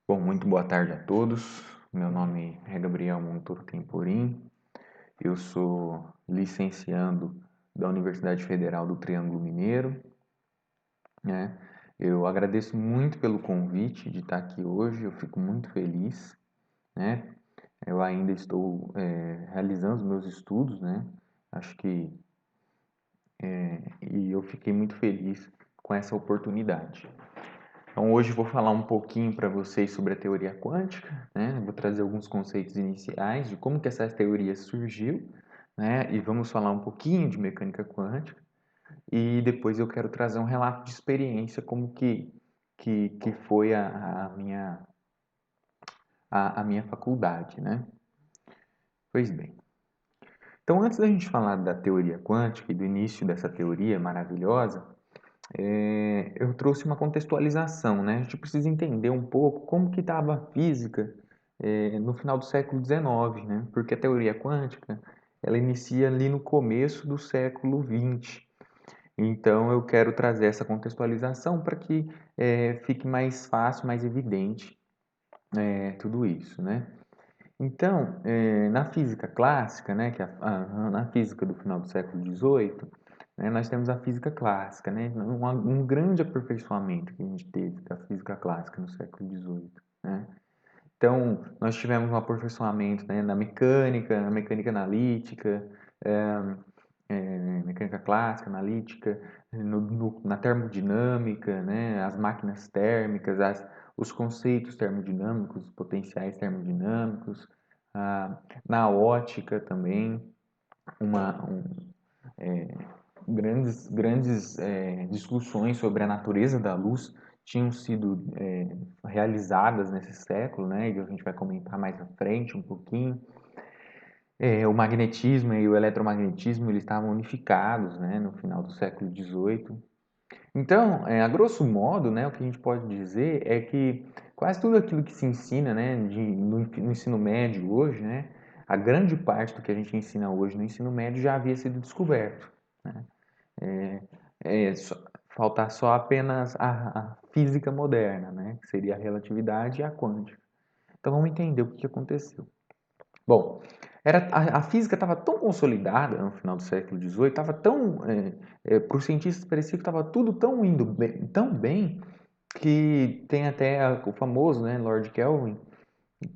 Bom, muito boa tarde a todos. Meu nome é Gabriel Montoro Temporim. Eu sou licenciando da Universidade Federal do Triângulo Mineiro, né? Eu agradeço muito pelo convite de estar aqui hoje. Eu fico muito feliz, né? Eu ainda estou realizando os meus estudos, né? Acho que e eu fiquei muito feliz com essa oportunidade. Então, hoje eu vou falar um pouquinho para vocês sobre a teoria quântica, né? Vou trazer alguns conceitos iniciais de como que essa teoria surgiu, né? E vamos falar um pouquinho de mecânica quântica. E depois eu quero trazer um relato de experiência, como que foi a minha faculdade, né? Pois bem. Então, antes da gente falar da teoria quântica e do início dessa teoria maravilhosa, eu trouxe uma contextualização, né? A gente precisa entender um pouco como que estava a física no final do século XIX, né? Porque a teoria quântica ela inicia ali no começo do século XX. Então eu quero trazer essa contextualização para que fique mais fácil, mais evidente tudo isso, né? Então, na física clássica, né, na física do final do século XVIII, né, nós temos a física clássica, né, um grande aperfeiçoamento que a gente teve da física clássica no século XVIII, né? Então, nós tivemos um aperfeiçoamento, né, na mecânica analítica, mecânica clássica, analítica, na termodinâmica, né, as máquinas térmicas, os conceitos termodinâmicos, os potenciais termodinâmicos, na ótica também, uma, um, grandes discussões sobre a natureza da luz tinham sido realizadas nesse século, né, e a gente vai comentar mais à frente um pouquinho. O magnetismo e o eletromagnetismo eles estavam unificados, né, no final do século XVIII. Então, a grosso modo, né, o que a gente pode dizer é que quase tudo aquilo que se ensina, né, no ensino médio hoje, né, a grande parte do que a gente ensina hoje no ensino médio já havia sido descoberto, né? É, faltar só apenas a física moderna, né, que seria a relatividade e a quântica. Então vamos entender o que aconteceu. Bom, a física estava tão consolidada no final do século XVIII, estava tão, para os cientistas parecia que estava tudo tão indo bem, tão bem, que tem até o famoso, né, Lord Kelvin,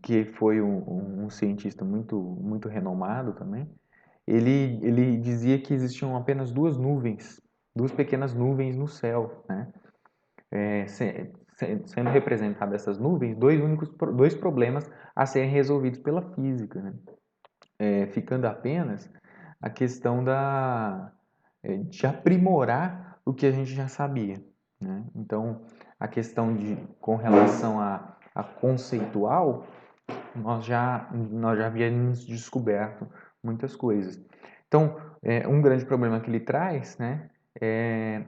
que foi um cientista muito renomado também. Ele dizia que existiam apenas duas pequenas nuvens no céu, né? Sendo representadas essas nuvens, dois problemas a serem resolvidos pela física, né? Ficando apenas a questão de aprimorar o que a gente já sabia, né? Então, a questão com relação a conceitual, nós já havíamos descoberto muitas coisas. Então, um grande problema que ele traz, né, é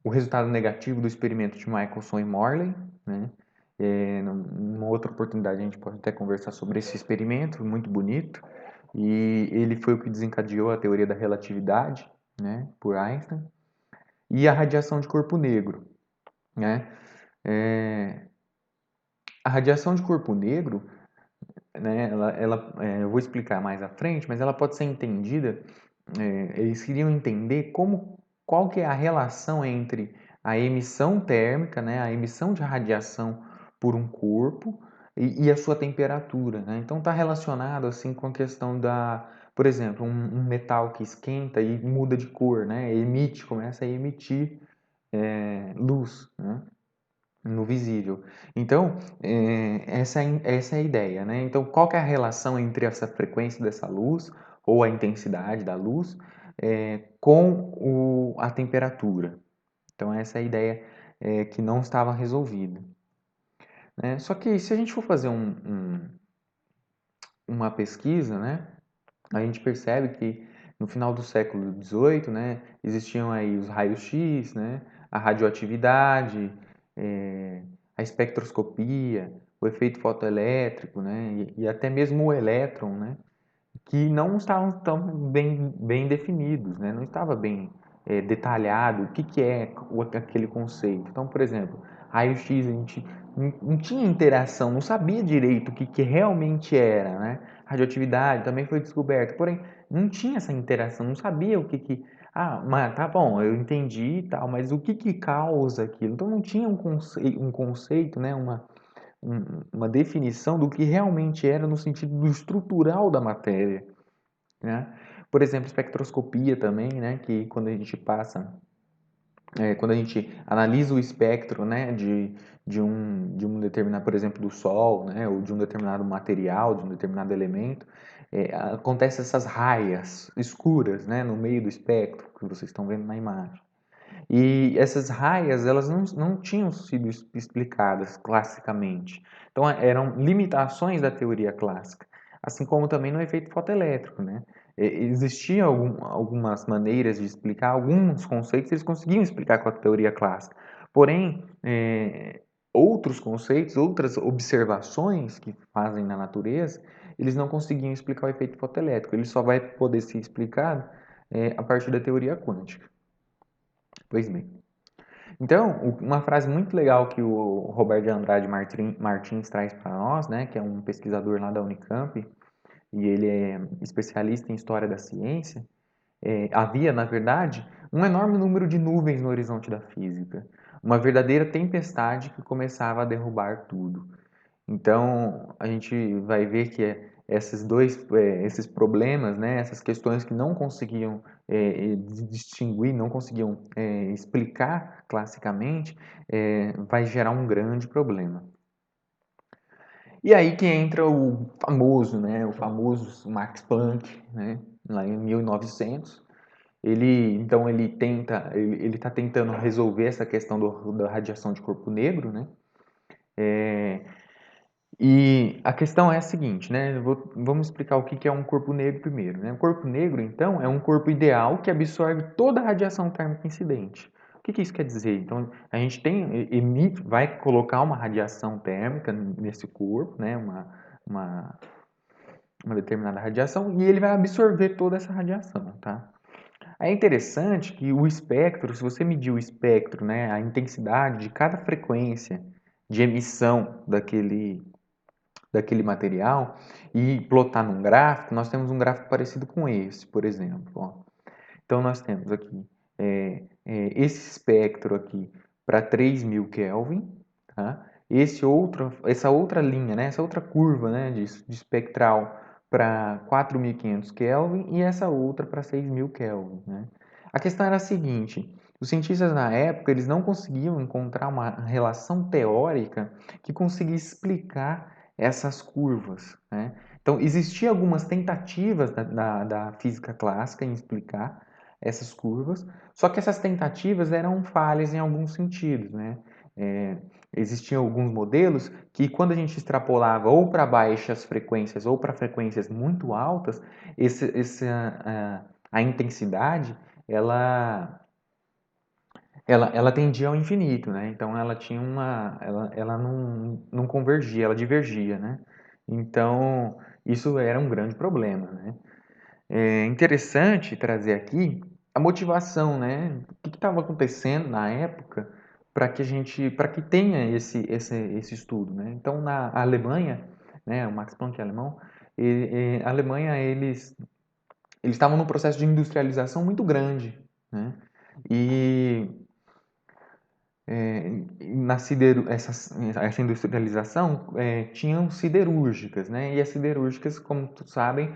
o resultado negativo do experimento de Michelson e Morley, né? Numa outra oportunidade a gente pode até conversar sobre esse experimento, muito bonito. E ele foi o que desencadeou a teoria da relatividade, né, por Einstein, e a radiação de corpo negro, né? É, a radiação de corpo negro, né, eu vou explicar mais à frente, mas ela pode ser entendida, eles queriam entender qual que é a relação entre a emissão térmica, né, a emissão de radiação por um corpo e a sua temperatura, né? Então está relacionado assim com a questão por exemplo, um metal que esquenta e muda de cor, né? Começa a emitir luz, né? No visível. Então, essa é a ideia, né? Então, qual que é a relação entre essa frequência dessa luz ou a intensidade da luz com a temperatura? Então, essa é a ideia que não estava resolvida, né? Só que se a gente for fazer uma pesquisa, né, a gente percebe que no final do século XVIII, né, existiam aí os raios-x, né, a radioatividade, a espectroscopia, o efeito fotoelétrico, né, e até mesmo o elétron, né, que não estavam tão bem definidos, né, não estava bem detalhado o que é aquele conceito. Então, por exemplo, raio-x, a gente não tinha interação, não sabia direito o que realmente era, né? Radioatividade também foi descoberta, porém não tinha essa interação, não sabia o ah, mas tá bom, eu entendi e tal, mas o que causa aquilo? Então não tinha um conceito, né? Uma definição do que realmente era no sentido do estrutural da matéria, né? Por exemplo, espectroscopia também, né? Que quando a gente passa quando a gente analisa o espectro, né, de um determinado, por exemplo, do Sol, né, ou de um determinado material, de um determinado elemento, acontecem essas raias escuras, né, no meio do espectro que vocês estão vendo na imagem. E essas raias, elas não tinham sido explicadas classicamente. Então, eram limitações da teoria clássica, assim como também no efeito fotoelétrico, né? Existiam algumas maneiras de explicar, alguns conceitos eles conseguiam explicar com a teoria clássica. Porém, outros conceitos, outras observações que fazem na natureza, eles não conseguiam explicar o efeito fotoelétrico. Ele só vai poder ser explicado a partir da teoria quântica. Pois bem. Então, uma frase muito legal que o Roberto de Andrade Martins traz para nós, né, que é um pesquisador lá da Unicamp, e ele é especialista em história da ciência, havia, na verdade, um enorme número de nuvens no horizonte da física, uma verdadeira tempestade que começava a derrubar tudo. Então, a gente vai ver que esses problemas, né, essas questões que não conseguiam distinguir, não conseguiam explicar classicamente, vai gerar um grande problema. E aí que entra o famoso Max Planck, né, lá em 1900. Ele está tentando resolver essa questão da radiação de corpo negro, né? E a questão é a seguinte, né? Vamos explicar o que é um corpo negro primeiro, né? O corpo negro, então, é um corpo ideal que absorve toda a radiação térmica incidente. O que isso quer dizer? Então, a gente vai colocar uma radiação térmica nesse corpo, né? Uma, uma determinada radiação, e ele vai absorver toda essa radiação, tá? É interessante que o espectro, se você medir o espectro, né? A intensidade de cada frequência de emissão daquele material e plotar num gráfico, nós temos um gráfico parecido com esse, por exemplo. Ó. Então, nós temos aqui esse espectro aqui para 3000 Kelvin, tá? Essa outra linha, né? Essa outra curva, né? de espectral para 4500 Kelvin e essa outra para 6000 Kelvin, né? A questão era a seguinte, os cientistas na época eles não conseguiam encontrar uma relação teórica que conseguisse explicar essas curvas, né? Então, existiam algumas tentativas da física clássica em explicar essas curvas, só que essas tentativas eram falhas em alguns sentidos, né? É, existiam alguns modelos que, quando a gente extrapolava ou para baixas frequências ou para frequências muito altas, a intensidade ela tendia ao infinito, né? Então ela tinha ela não convergia, ela divergia, né? Então isso era um grande problema, né? É interessante trazer aqui a motivação, né? O que estava acontecendo na época para que tenha esse estudo, né? Então na Alemanha, né? O Max Planck é alemão, a Alemanha eles estavam num processo de industrialização muito grande, né? E essa industrialização tinham siderúrgicas, né? E as siderúrgicas, como todos sabem,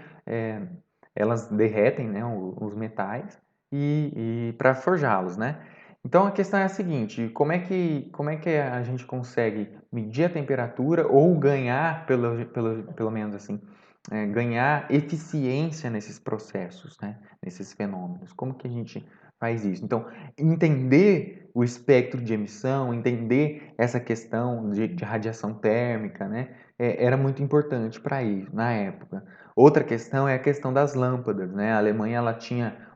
elas derretem, né, os metais e para forjá-los, né? Então a questão é a seguinte: como é que a gente consegue medir a temperatura ou ganhar, pelo menos assim, ganhar eficiência nesses processos, né? Nesses fenômenos? Como que a gente faz isso? Então, entender o espectro de emissão, entender essa questão de radiação térmica, né? Era muito importante para isso na época. Outra questão é a questão das lâmpadas, né? A Alemanha,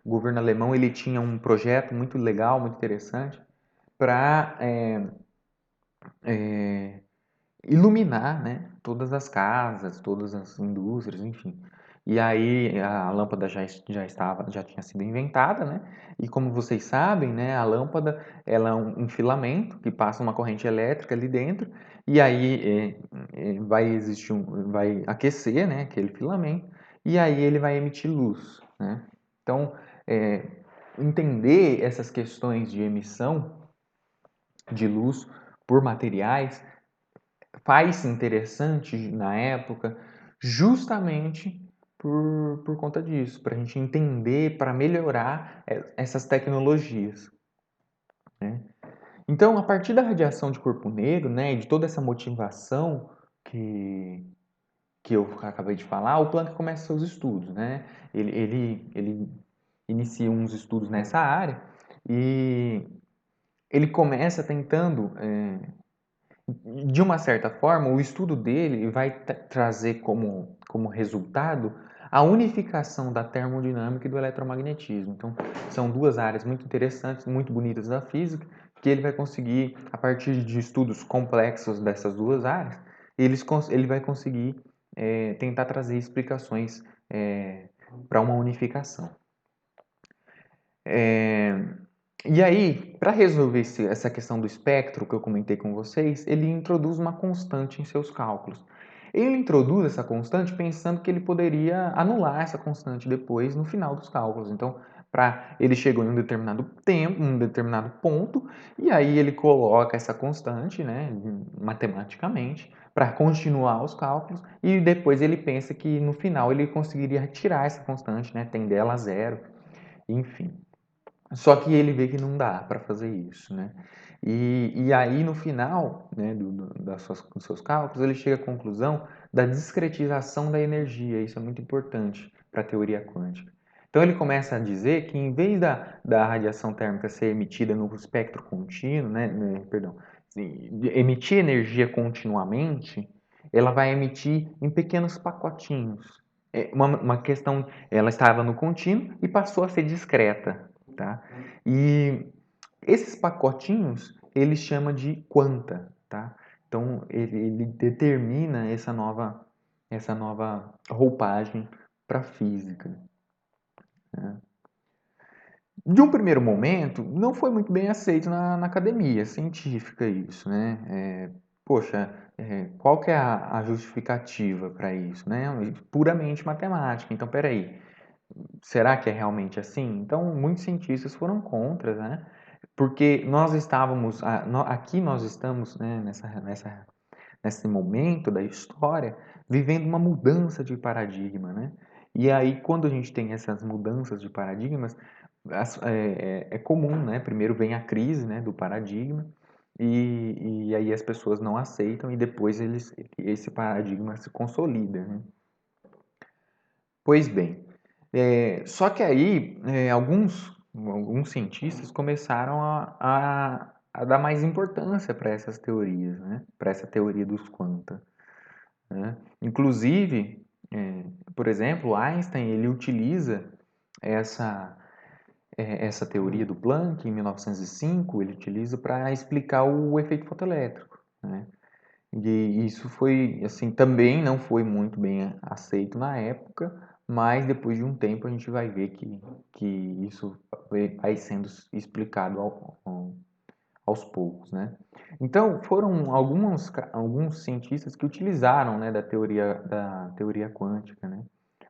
o governo alemão, ele tinha um projeto muito legal, muito interessante para iluminar, né? Todas as casas, todas as indústrias, enfim. E aí a lâmpada já tinha sido inventada, né? E como vocês sabem, né, a lâmpada ela é um filamento que passa uma corrente elétrica ali dentro e aí vai aquecer, né, aquele filamento e aí ele vai emitir luz, né? Então, é, entender essas questões de emissão de luz por materiais faz interessante na época justamente por conta disso, para a gente entender, para melhorar essas tecnologias, né? Então, a partir da radiação de corpo negro, né, e de toda essa motivação que, que eu acabei de falar, o Planck começa seus estudos, né? Ele inicia uns estudos nessa área e ele começa tentando de uma certa forma, o estudo dele vai trazer como resultado a unificação da termodinâmica e do eletromagnetismo. Então, são duas áreas muito interessantes, muito bonitas da física, que ele vai conseguir, a partir de estudos complexos dessas duas áreas, ele vai conseguir tentar trazer explicações para uma unificação. E aí, para resolver essa questão do espectro que eu comentei com vocês, ele introduz uma constante em seus cálculos. Ele introduz essa constante pensando que ele poderia anular essa constante depois no final dos cálculos. Então, ele chegou em um determinado tempo, um determinado ponto, e aí ele coloca essa constante, né, matematicamente, para continuar os cálculos, e depois ele pensa que no final ele conseguiria retirar essa constante, né, tender ela a zero, enfim. Só que ele vê que não dá para fazer isso, né? E aí, no final, né, dos seus cálculos, ele chega à conclusão da discretização da energia. Isso é muito importante para a teoria quântica. Então, ele começa a dizer que, em vez da radiação térmica ser emitida no espectro contínuo, perdão, emitir energia continuamente, ela vai emitir em pequenos pacotinhos. Uma questão, ela estava no contínuo e passou a ser discreta. Tá? E esses pacotinhos ele chama de quanta, tá? Então ele determina essa nova roupagem para a física, né? De um primeiro momento, não foi muito bem aceito na academia científica isso, né? Poxa, qual que é a justificativa para isso, né? Puramente matemática. Então, peraí, será que é realmente assim? Então, muitos cientistas foram contra, né? Porque nós estávamos, aqui nós estamos, né, nesse momento da história, vivendo uma mudança de paradigma, né? E aí, quando a gente tem essas mudanças de paradigmas, é comum, né? Primeiro vem a crise, né, do paradigma, e aí as pessoas não aceitam, e depois esse paradigma se consolida, né? Pois bem, só que aí alguns cientistas começaram a dar mais importância para essas teorias, né? Para essa teoria dos quanta, né? Inclusive, por exemplo, Einstein ele utiliza essa, essa teoria do Planck em 1905, ele utiliza para explicar o efeito fotoelétrico, né? E isso foi, assim, também não foi muito bem aceito na época, mas depois de um tempo a gente vai ver que isso vai sendo explicado aos poucos, né? Então, foram alguns cientistas que utilizaram, né, da teoria quântica, né,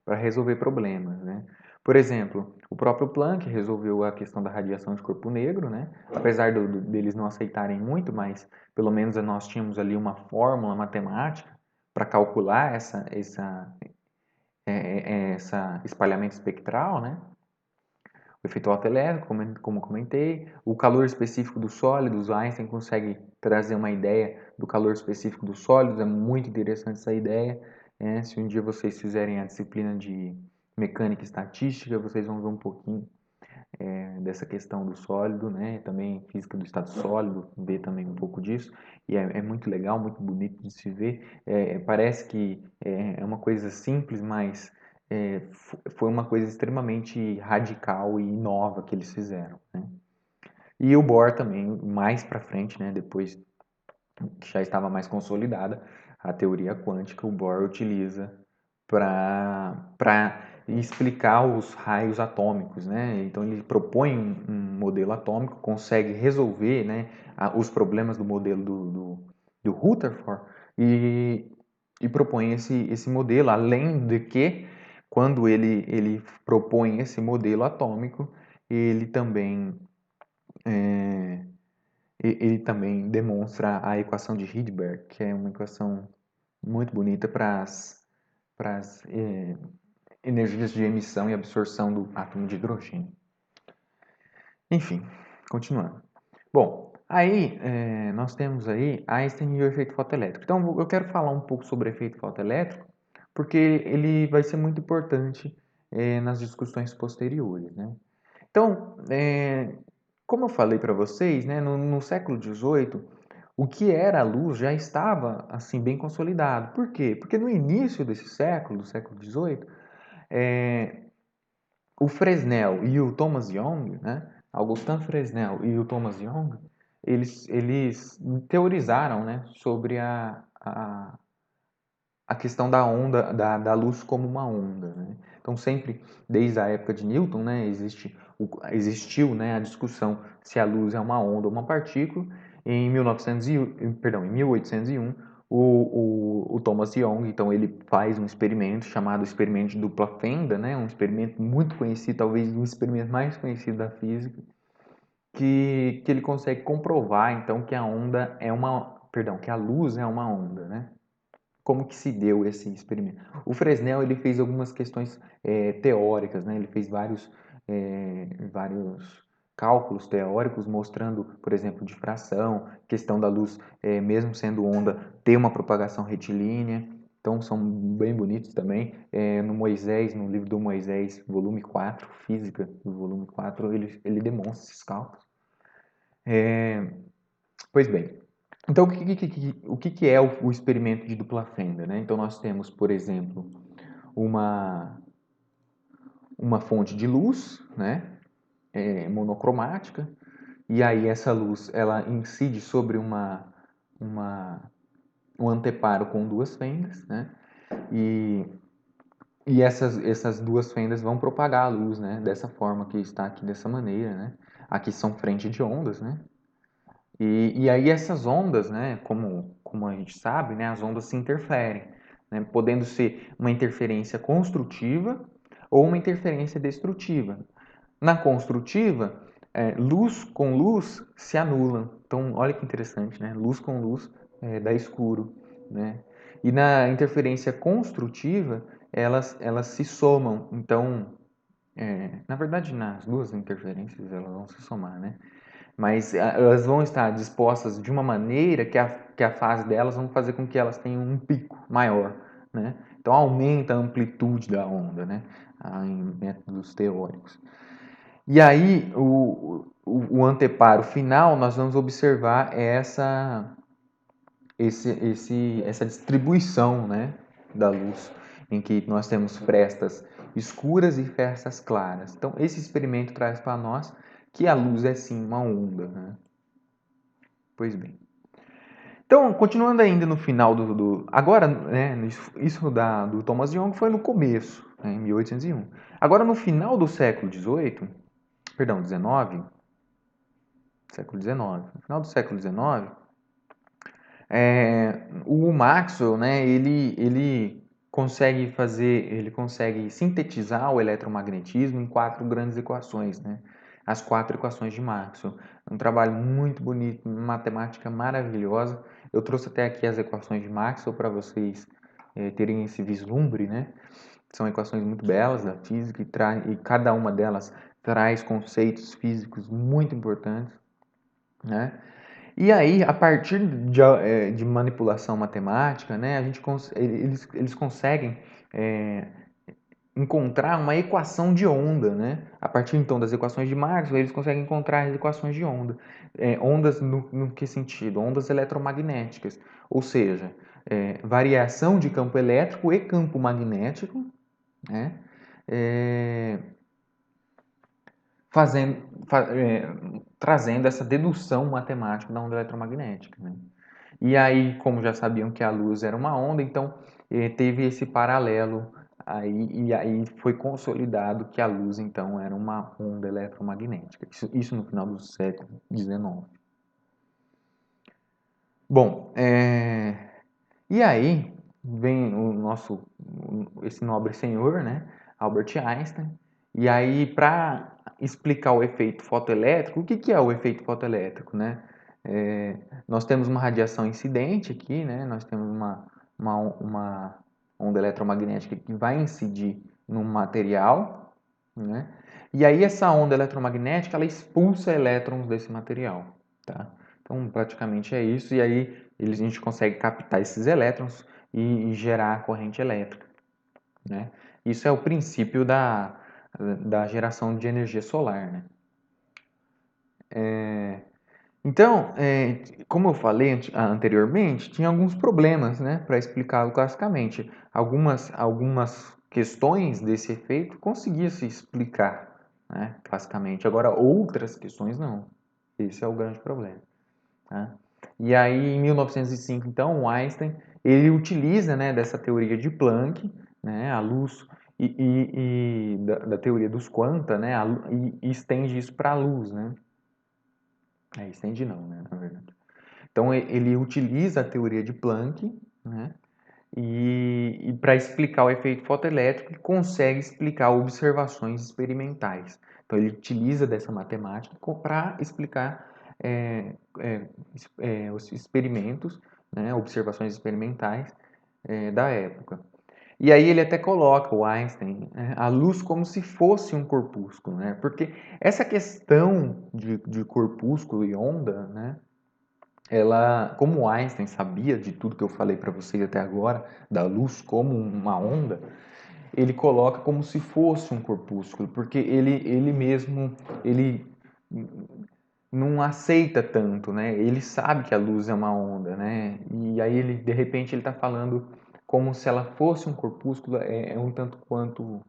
para resolver problemas, né? Por exemplo, o próprio Planck resolveu a questão da radiação de corpo negro, né? Apesar deles não aceitarem muito, mas pelo menos nós tínhamos ali uma fórmula matemática para calcular essa espalhamento espectral, né? O efeito autoelétrico, como comentei, o calor específico dos sólidos, Einstein consegue trazer uma ideia do calor específico dos sólidos, é muito interessante essa ideia, né? Se um dia vocês fizerem a disciplina de mecânica e estatística, vocês vão ver um pouquinho dessa questão do sólido, né? Também física do estado sólido, ver também um pouco disso, e é muito legal, muito bonito de se ver. Parece que é uma coisa simples, mas foi uma coisa extremamente radical e nova que eles fizeram, né? E o Bohr também, mais para frente, né? Depois que já estava mais consolidada a teoria quântica, o Bohr utiliza para explicar os raios atômicos, né? Então ele propõe um modelo atômico, consegue resolver, né, os problemas do modelo do Rutherford e, propõe esse modelo, além de que quando ele propõe esse modelo atômico, ele também ele também demonstra a equação de Rydberg, que é uma equação muito bonita para as energias de emissão e absorção do átomo de hidrogênio. Enfim, continuando. Bom, aí nós temos aí Einstein e o efeito fotoelétrico. Então eu quero falar um pouco sobre o efeito fotoelétrico, porque ele vai ser muito importante nas discussões posteriores, né? Então, como eu falei para vocês, né, no século XVIII, o que era a luz já estava assim bem consolidado. Por quê? Porque no início desse século, do século XVIII, o Fresnel e o Thomas Young, né, Augustin Fresnel e o Thomas Young, eles teorizaram, né, sobre a questão da onda, da luz como uma onda, né? Então sempre, desde a época de Newton, né, existiu, né, a discussão se a luz é uma onda ou uma partícula. Em 1801, o Thomas Young, então ele faz um experimento chamado experimento de dupla fenda, né, um experimento muito conhecido, talvez um experimento mais conhecido da física, que ele consegue comprovar então que a onda é uma, perdão, que a luz é uma onda, né? Como que se deu esse experimento? O Fresnel ele fez algumas questões teóricas, né? Ele fez vários cálculos teóricos mostrando, por exemplo, difração, questão da luz, mesmo sendo onda, ter uma propagação retilínea. Então são bem bonitos também. No Moisés, no livro do Moisés, volume 4, Física, do volume 4, ele demonstra esses cálculos. Pois bem, então o que é o experimento de dupla fenda, né? Então nós temos, por exemplo, uma, uma fonte de luz, né? Monocromática, e aí essa luz ela incide sobre uma, um anteparo com duas fendas, né? E, essas duas fendas vão propagar a luz, né? Dessa forma que está aqui dessa maneira, né? Aqui são frente de ondas, né? E aí essas ondas, né, como a gente sabe, né, as ondas se interferem, né, podendo ser uma interferência construtiva ou uma interferência destrutiva. Na construtiva, luz com luz se anulam. Então, olha que interessante, né? Luz com luz dá escuro, né? E na interferência construtiva, elas se somam. Então, na verdade, nas duas interferências, elas vão se somar, né? Mas elas vão estar dispostas de uma maneira que a fase delas vão fazer com que elas tenham um pico maior, né? Então aumenta a amplitude da onda, né? Em métodos teóricos. E aí o anteparo final nós vamos observar essa distribuição, né, da luz, em que nós temos frestas escuras e frestas claras. Então esse experimento traz para nós que a luz é sim uma onda, né? Pois bem. Então, continuando ainda no final agora, né, isso do Thomas Young foi no começo, né, em 1801. Agora, no final do século XVIII, perdão, XIX, século XIX, no final do século XIX, o Maxwell, né, ele consegue sintetizar o eletromagnetismo em quatro grandes equações, né? As quatro equações de Maxwell. Um trabalho muito bonito, matemática maravilhosa. Eu trouxe até aqui as equações de Maxwell para vocês terem esse vislumbre, né? São equações muito belas da física e cada uma delas traz conceitos físicos muito importantes, né? E aí, a partir de manipulação matemática, né, eles conseguem é, encontrar uma equação de onda, né? A partir então das equações de Maxwell, eles conseguem encontrar as equações de onda. Ondas no que sentido? Ondas eletromagnéticas, ou seja, variação de campo elétrico e campo magnético, né? É, fazendo, trazendo essa dedução matemática da onda eletromagnética, né? E aí, como já sabiam que a luz era uma onda, então teve esse paralelo aí foi consolidado que a luz, então, era uma onda eletromagnética. Isso no final do século XIX. Bom, e aí vem esse nobre senhor, né, Albert Einstein, e aí para explicar o efeito fotoelétrico, o que que é o efeito fotoelétrico, né? É, nós temos uma radiação incidente aqui, né? Nós temos uma onda eletromagnética que vai incidir num material, né? E aí essa onda eletromagnética ela expulsa elétrons desse material, tá? Então praticamente é isso. E aí a gente consegue captar esses elétrons e gerar a corrente elétrica, né? Isso é o princípio da geração de energia solar, né? Então, como eu falei anteriormente, tinha alguns problemas, né, para explicá-lo classicamente. Algumas questões desse efeito conseguia se explicar, né, classicamente. Agora, outras questões não. Esse é o grande problema. Tá? E aí, em 1905, então, o Einstein ele utiliza, né, dessa teoria de Planck, né, a luz e da teoria dos quanta, né, e estende isso para a luz, né? Estende não, né, na verdade. Então, ele utiliza a teoria de Planck, né, e para explicar o efeito fotoelétrico, ele consegue explicar observações experimentais. Então, ele utiliza dessa matemática para explicar os experimentos, né, observações experimentais da época. E aí ele até coloca o Einstein a luz como se fosse um corpúsculo, né? Porque essa questão de corpúsculo e onda, né? Ela, como o Einstein sabia de tudo que eu falei para vocês até agora, da luz como uma onda, ele coloca como se fosse um corpúsculo, porque ele mesmo, ele não aceita tanto, né? Ele sabe que a luz é uma onda, né? E aí ele, de repente, ele está falando como se ela fosse um corpúsculo, é um tanto quanto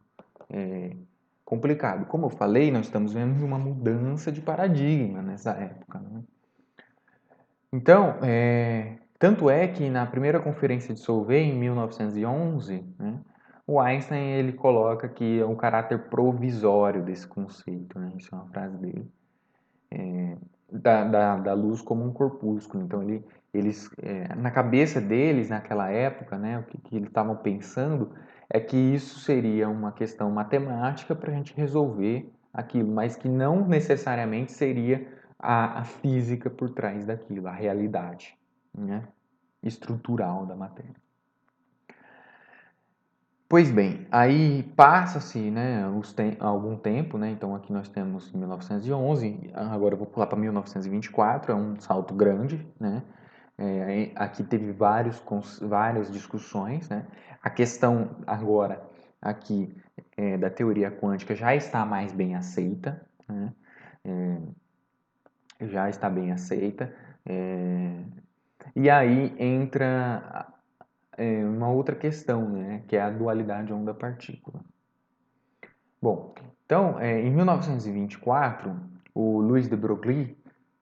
complicado. Como eu falei, nós estamos vendo uma mudança de paradigma nessa época, né? Então, tanto é que na primeira conferência de Solvay, em 1911, né, o Einstein ele coloca que é um caráter provisório desse conceito, né? Isso é uma frase dele, da luz como um corpúsculo. Então, na cabeça deles, naquela época, né, o que eles estavam pensando é que isso seria uma questão matemática para a gente resolver aquilo, mas que não necessariamente seria a física por trás daquilo, a realidade, né, estrutural da matéria. Pois bem, aí passa-se, né, algum tempo, né, então aqui nós temos 1911, agora eu vou pular para 1924, é um salto grande, né, aqui teve várias discussões, né, a questão agora aqui da teoria quântica já está mais bem aceita, né, já está bem aceita, e aí entra uma outra questão, né, que é a dualidade onda-partícula. Bom, então, em 1924, o Louis de Broglie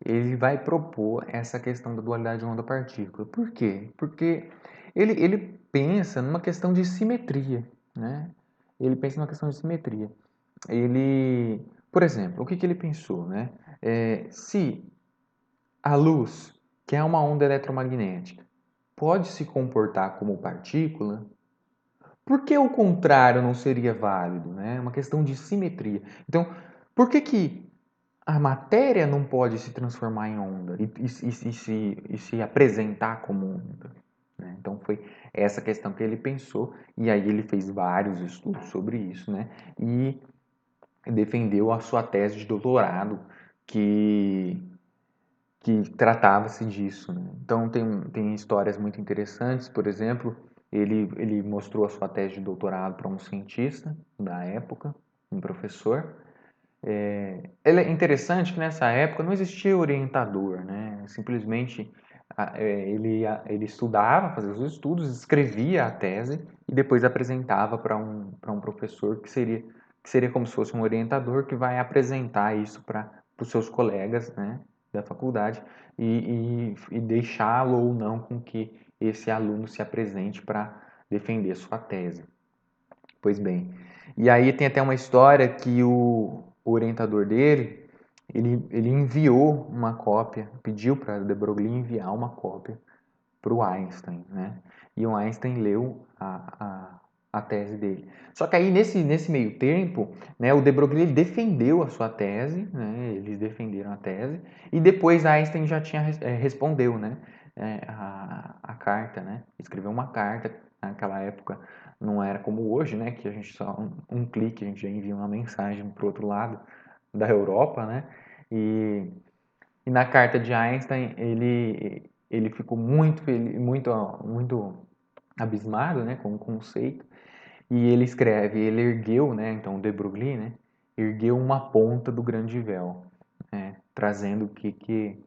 ele vai propor essa questão da dualidade onda-partícula. Por quê? Porque ele pensa numa questão de simetria, né? Ele pensa numa questão de simetria. Por exemplo, o que ele pensou, né? Se a luz, que é uma onda eletromagnética, pode se comportar como partícula, por que o contrário não seria válido, né? É uma questão de simetria. Então, por que a matéria não pode se transformar em onda e se apresentar como onda, né? Então, foi essa questão que ele pensou e aí ele fez vários estudos sobre isso, né? E defendeu a sua tese de doutorado que tratava-se disso, né? Então, tem histórias muito interessantes, por exemplo, ele mostrou a sua tese de doutorado para um cientista da época, um professor. É interessante que nessa época não existia orientador, né? Simplesmente ele estudava, fazia os estudos, escrevia a tese e depois apresentava para um professor que seria como se fosse um orientador que vai apresentar isso para os seus colegas, né, da faculdade e deixá-lo ou não com que esse aluno se apresente para defender sua tese. Pois bem. E aí tem até uma história que o orientador dele, ele enviou uma cópia, pediu para de Broglie enviar uma cópia para o Einstein, né? E o Einstein leu a tese dele. Só que aí nesse meio tempo, né, o de Broglie defendeu a sua tese, né? Eles defenderam a tese e depois Einstein já tinha respondeu, né? A carta, né? Escreveu uma carta naquela época. Não era como hoje, né? Que a gente só um clique a gente já envia uma mensagem para o outro lado da Europa, né? E e na carta de Einstein, ele ficou muito feliz, muito abismado, né, com o conceito. E ele escreve, ele ergueu, né, então de Broglie, né, ergueu uma ponta do grande véu, né, trazendo que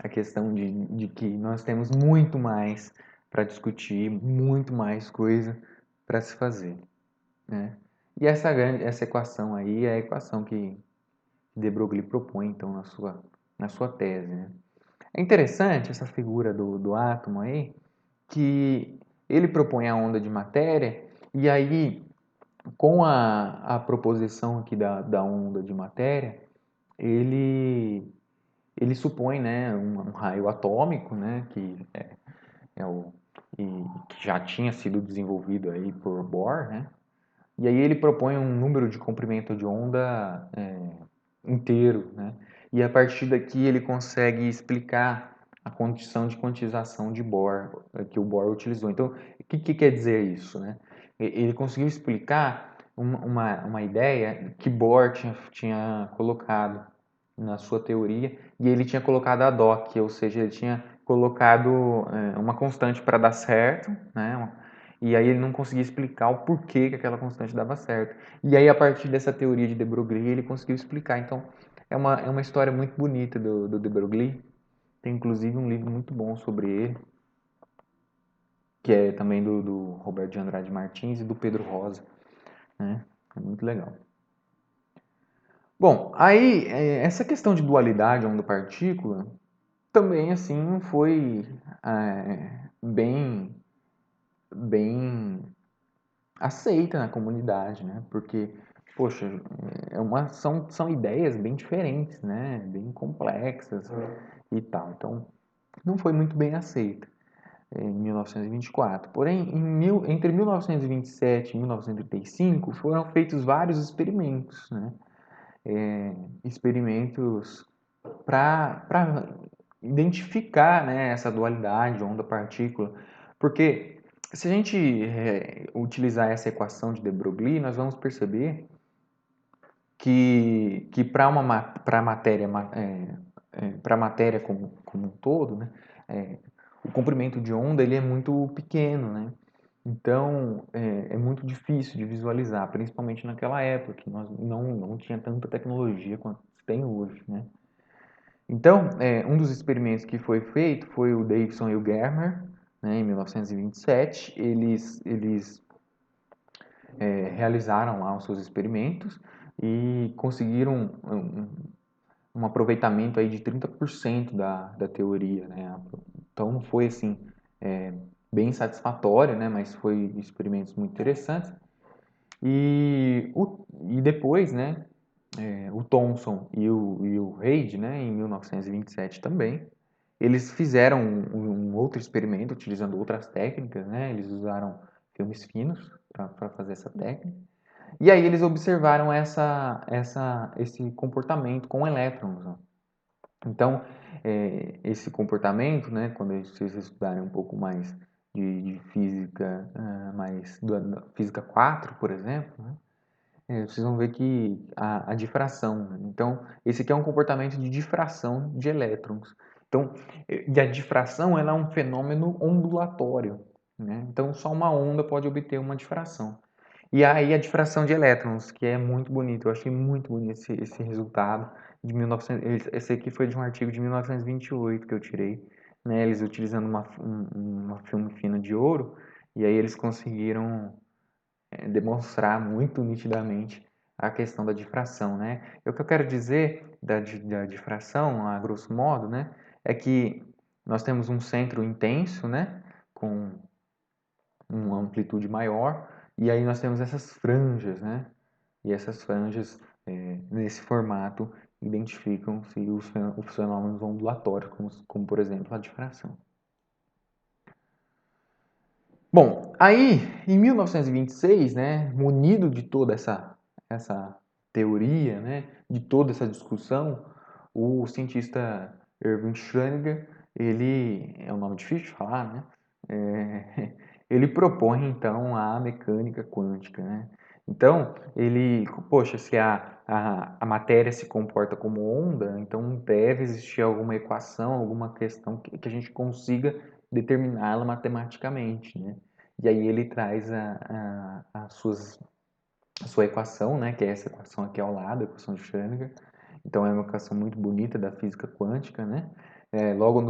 a questão de que nós temos muito mais para discutir, muito mais coisa para se fazer, né? E essa equação aí é a equação que de Broglie propõe, então, na sua tese, né? É interessante essa figura do átomo aí, que ele propõe a onda de matéria, e aí, com a proposição aqui da onda de matéria, ele, ele supõe, né, um raio atômico, né, é o, e, que já tinha sido desenvolvido aí por Bohr, né, e aí ele propõe um número de comprimento de onda inteiro, né? E a partir daqui ele consegue explicar a condição de quantização de Bohr que o Bohr utilizou. Então, o que quer dizer isso, né? Ele conseguiu explicar uma ideia que Bohr tinha colocado na sua teoria e ele tinha colocado a DOC, ou seja, ele tinha colocado uma constante para dar certo, né? E aí ele não conseguia explicar o porquê que aquela constante dava certo. E aí, a partir dessa teoria de de Broglie, ele conseguiu explicar. Então, é uma história muito bonita do de Broglie. Tem inclusive um livro muito bom sobre ele, que é também do Roberto de Andrade Martins e do Pedro Rosa, né? É muito legal. Bom, aí essa questão de dualidade onda-partícula também assim foi bem aceita na comunidade, né? Porque, poxa, são ideias bem diferentes, né? Bem complexas e tal. Então, não foi muito bem aceita em 1924. Porém, entre 1927 e 1935 foram feitos vários experimentos, né? Experimentos para identificar, né, essa dualidade onda-partícula, porque se a gente utilizar essa equação de de Broglie, nós vamos perceber que para para para matéria como um todo, né, é, o comprimento de onda ele é muito pequeno, né? Então é muito difícil de visualizar, principalmente naquela época que nós não tinha tanta tecnologia quanto tem hoje, né? Então, um dos experimentos que foi feito foi o Davidson e o Germer, né, em 1927. Eles realizaram lá os seus experimentos e conseguiram um aproveitamento aí de 30% da teoria, né? Então, não foi assim bem satisfatório, né, mas foi experimentos muito interessantes. E depois, né, o Thomson e o Reid, né, em 1927 também, eles fizeram um outro experimento utilizando outras técnicas, né? Eles usaram filmes finos para fazer essa técnica. E aí eles observaram esse comportamento com elétrons, né? Então, esse comportamento, né, quando vocês estudarem um pouco mais de física, mais da física 4, por exemplo, né, vocês vão ver que a difração, né? Então, esse aqui é um comportamento de difração de elétrons. Então, e a difração ela é um fenômeno ondulatório, né? Então, só uma onda pode obter uma difração. E aí a difração de elétrons, que é muito bonito. Eu achei muito bonito esse resultado de 1900. Esse aqui foi de um artigo de 1928 que eu tirei, né? Eles utilizando uma filme fina de ouro, e aí eles conseguiram demonstrar muito nitidamente a questão da difração, né? E o que eu quero dizer da difração, a grosso modo, né, é que nós temos um centro intenso, né, com uma amplitude maior, E aí nós temos essas franjas, né? E essas franjas, nesse formato, identificam-se os fenômenos ondulatórios, como, por exemplo, a difração. Bom, aí, em 1926, né, munido de toda essa teoria, né, de toda essa discussão, o cientista Erwin Schrödinger, ele, é um nome difícil de falar, né, ele propõe, então, a mecânica quântica, né. Então, ele, poxa, se a matéria se comporta como onda, então deve existir alguma equação, alguma questão que a gente consiga determiná-la matematicamente, né? E aí ele traz a sua equação, né? Que é essa equação aqui ao lado, a equação de Schrödinger. Então é uma equação muito bonita da física quântica, né? Logo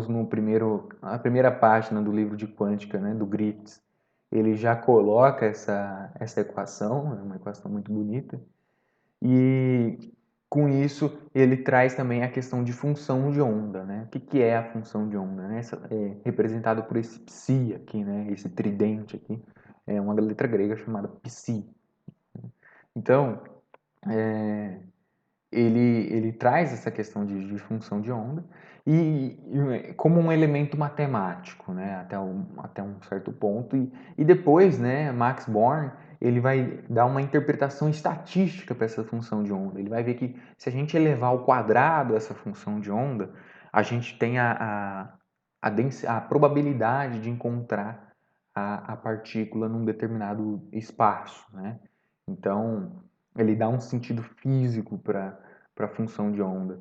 a primeira página do livro de quântica, né? Do Grips, ele já coloca essa equação, é uma equação muito bonita. E com isso ele traz também a questão de função de onda, né? O que é a função de onda, né? É representado por esse psi aqui, né? Esse tridente aqui, é uma letra grega chamada psi. Então, é, ele traz essa questão de função de onda como um elemento matemático, né, até um certo ponto. E depois, né, Max Born, ele vai dar uma interpretação estatística para essa função de onda. Ele vai ver que se a gente elevar ao quadrado essa função de onda, a gente tem a probabilidade de encontrar a partícula num determinado espaço, né? Então, ele dá um sentido físico para a função de onda.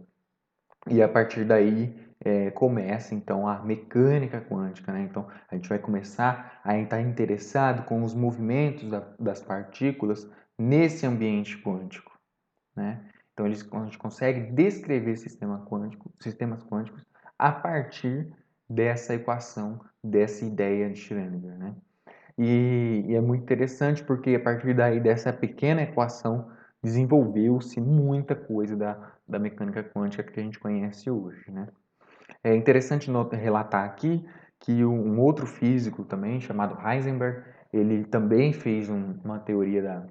E a partir daí começa então a mecânica quântica, né? Então a gente vai começar a estar interessado com os movimentos das partículas nesse ambiente quântico, né? Então a gente consegue descrever sistemas quânticos a partir dessa equação, dessa ideia de Schrödinger, né? E é muito interessante porque a partir daí dessa pequena equação desenvolveu-se muita coisa da mecânica quântica que a gente conhece hoje, né? É interessante relatar aqui que um outro físico também, chamado Heisenberg, ele também fez uma teoria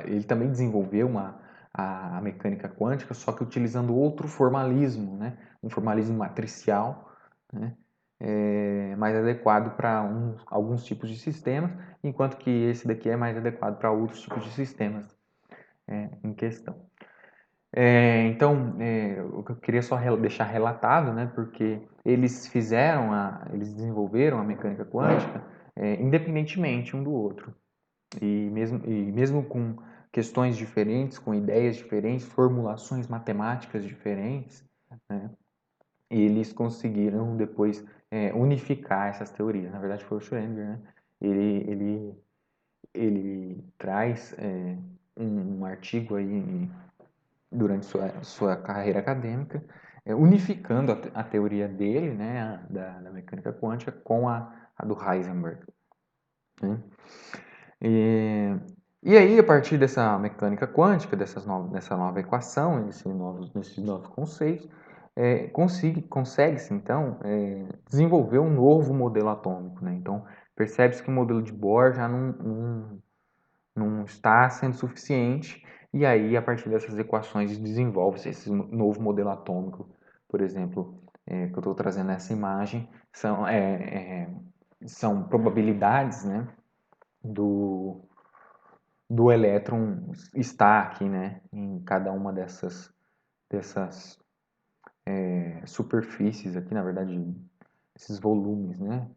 ele também desenvolveu a mecânica quântica, só que utilizando outro formalismo, né? Um formalismo matricial, né? Mais adequado para alguns tipos de sistemas, enquanto que esse daqui é mais adequado para outros tipos de sistemas em questão. Então, o que eu queria só deixar relatado, né, porque eles desenvolveram a mecânica quântica independentemente um do outro. E mesmo com questões diferentes, com ideias diferentes, formulações matemáticas diferentes, né, eles conseguiram depois unificar essas teorias. Na verdade, foi o Schrödinger, né? Ele, ele traz um artigo aí durante sua carreira acadêmica, unificando a teoria dele, né, da mecânica quântica, com a do Heisenberg, né? E aí, a partir dessa mecânica quântica, dessa nova equação, desses novos conceitos, consegue-se, então, desenvolver um novo modelo atômico, né? Então, percebe-se que o modelo de Bohr já não está sendo suficiente, e aí, a partir dessas equações, desenvolve-se esse novo modelo atômico. Por exemplo, que eu estou trazendo nessa imagem, são probabilidades, né, do elétron estar aqui, né, em cada uma dessas superfícies aqui, na verdade, esses volumes, né.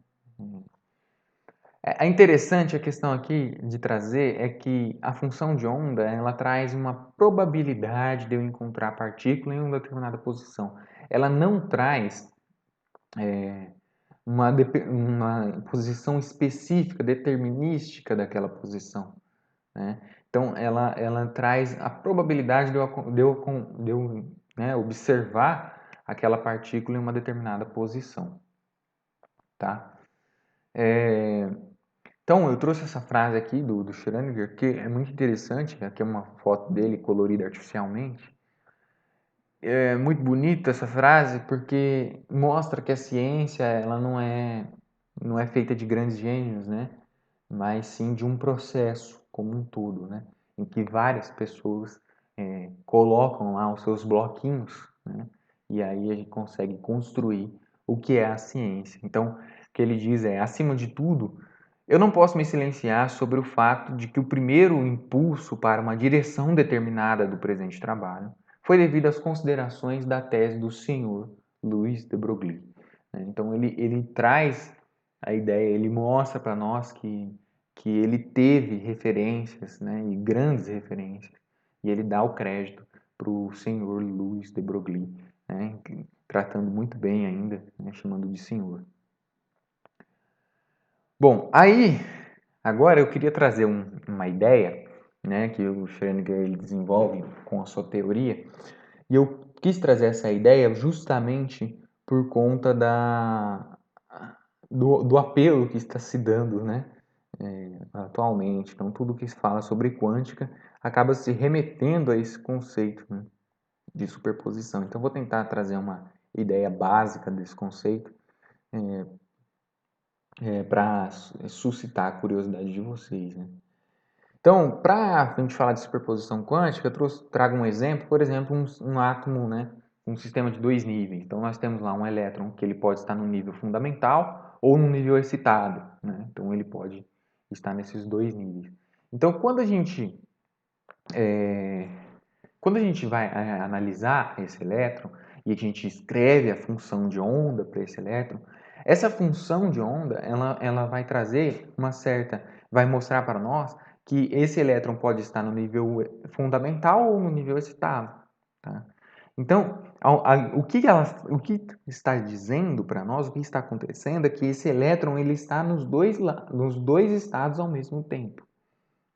É interessante a questão aqui de trazer é que a função de onda, ela traz uma probabilidade de eu encontrar a partícula em uma determinada posição. Ela não traz uma posição específica, determinística daquela posição, né? Então, ela traz a probabilidade de eu observar aquela partícula em uma determinada posição, tá? Então, eu trouxe essa frase aqui do Schrödinger, que é muito interessante, aqui é uma foto dele colorida artificialmente. É muito bonita essa frase porque mostra que a ciência ela não é feita de grandes gênios, né? mas sim de um processo como um todo, né? Em que várias pessoas colocam lá os seus bloquinhos, né? E aí a gente consegue construir o que é a ciência. Então, o que ele diz é, acima de tudo, eu não posso me silenciar sobre o fato de que o primeiro impulso para uma direção determinada do presente trabalho foi devido às considerações da tese do senhor Louis de Broglie. Então, ele traz a ideia, ele mostra para nós que ele teve referências, né, e grandes referências, e ele dá o crédito para o senhor Louis de Broglie, né, tratando muito bem ainda, né, chamando de senhor. Bom, aí, agora eu queria trazer uma ideia, né, que o Schrödinger ele desenvolve com a sua teoria, e eu quis trazer essa ideia justamente por conta do apelo que está se dando, né, atualmente. Então, tudo que se fala sobre quântica acaba se remetendo a esse conceito, né, de superposição. Então, vou tentar trazer uma ideia básica desse conceito para suscitar a curiosidade de vocês, né? Então, para a gente falar de superposição quântica, eu trago um exemplo, por exemplo, um átomo, né, um sistema de dois níveis. Então, nós temos lá um elétron que ele pode estar no nível fundamental ou no nível excitado, né? Então, ele pode estar nesses dois níveis. Então, quando a gente vai analisar esse elétron e a gente escreve a função de onda para esse elétron, essa função de onda ela vai trazer vai mostrar para nós que esse elétron pode estar no nível fundamental ou no nível excitado. Tá? Então, o que está dizendo para nós, o que está acontecendo é que esse elétron ele está nos dois estados ao mesmo tempo.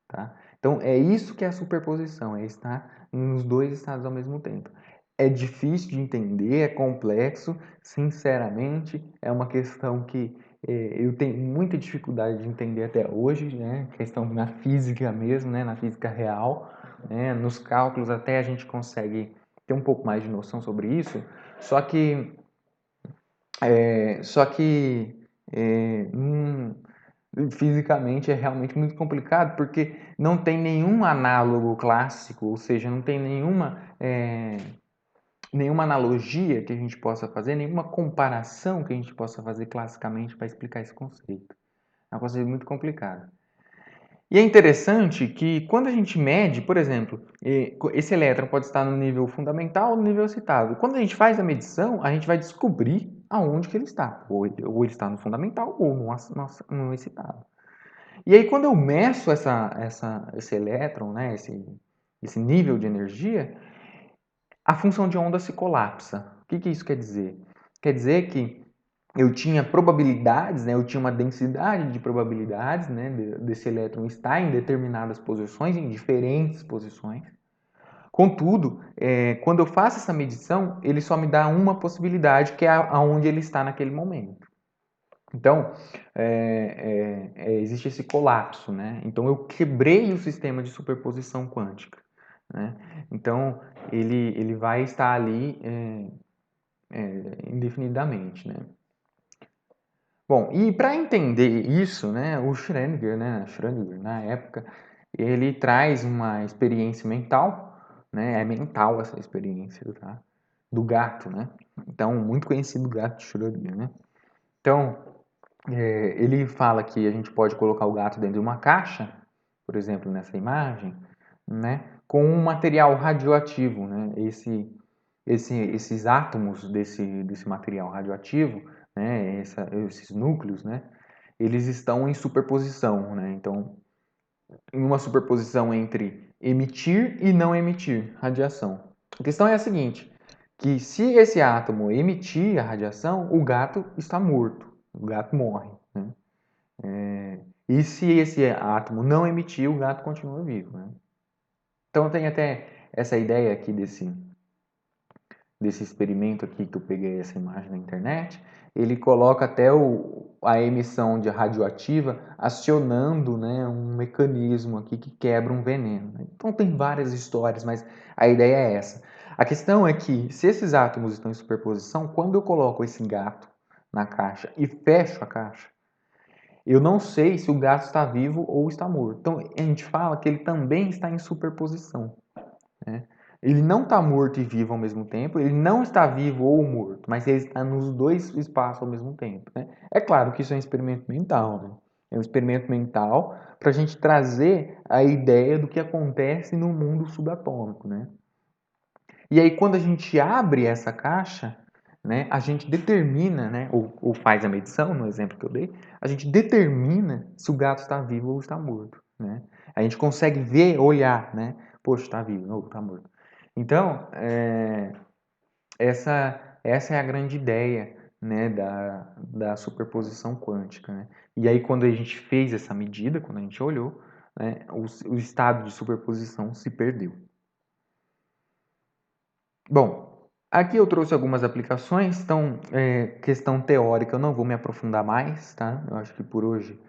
Tá? Então, é isso que é a superposição, é estar nos dois estados ao mesmo tempo. É difícil de entender, é complexo, sinceramente, é uma questão que eu tenho muita dificuldade de entender até hoje, né? Questão na física mesmo, né? Na física real, né? Nos cálculos até a gente consegue ter um pouco mais de noção sobre isso, só que, é, só que é, fisicamente é realmente muito complicado porque não tem nenhum análogo clássico, ou seja, não tem nenhuma analogia que a gente possa fazer, nenhuma comparação que a gente possa fazer classicamente para explicar esse conceito. É um conceito muito complicado. E é interessante que quando a gente mede, por exemplo, esse elétron pode estar no nível fundamental ou no nível excitado. Quando a gente faz a medição, a gente vai descobrir aonde que ele está. Ou ele está no fundamental ou no excitado. E aí, quando eu meço esse elétron, né, esse nível de energia, a função de onda se colapsa. O que isso quer dizer? Quer dizer que eu tinha probabilidades, né, eu tinha uma densidade de probabilidades, né, desse elétron estar em determinadas posições, em diferentes posições. Contudo, quando eu faço essa medição, ele só me dá uma possibilidade, que é aonde ele está naquele momento. Então, existe esse colapso, né? Então, eu quebrei o sistema de superposição quântica, né? Então, ele vai estar ali indefinidamente, né? Bom, e para entender isso, né, o Schrödinger, na época, ele traz uma experiência mental, né? É mental essa experiência, tá? Do gato, né? Então, muito conhecido o gato de Schrödinger, né? Então, ele fala que a gente pode colocar o gato dentro de uma caixa, por exemplo, nessa imagem, né, com um material radioativo, né, esses átomos desse material radioativo, né, esses núcleos, né, eles estão em superposição, né, então, em uma superposição entre emitir e não emitir radiação. A questão é a seguinte, que se esse átomo emitir a radiação, o gato está morto, o gato morre, né? E se esse átomo não emitir, o gato continua vivo, né? Então tem até essa ideia aqui desse experimento aqui que eu peguei essa imagem na internet. Ele coloca até a emissão de radioativa acionando, né, um mecanismo aqui que quebra um veneno. Então tem várias histórias, mas a ideia é essa. A questão é que se esses átomos estão em superposição, quando eu coloco esse gato na caixa e fecho a caixa, eu não sei se o gato está vivo ou está morto. Então, a gente fala que ele também está em superposição, né? Ele não está morto e vivo ao mesmo tempo, ele não está vivo ou morto, mas ele está nos dois espaços ao mesmo tempo, né? É claro que isso é um experimento mental, né? É um experimento mental para a gente trazer a ideia do que acontece no mundo subatômico, né? E aí, quando a gente abre essa caixa, né, a gente determina, né, ou faz a medição, no exemplo que eu dei, a gente determina se o gato está vivo ou está morto, né? A gente consegue ver, olhar, né? Poxa, está vivo, ou está morto. Então, essa é a grande ideia, né, da superposição quântica, né? E aí, quando a gente fez essa medida, quando a gente olhou, né, o estado de superposição se perdeu. Bom, aqui eu trouxe algumas aplicações, então, questão teórica eu não vou me aprofundar mais, tá? Eu acho que por hoje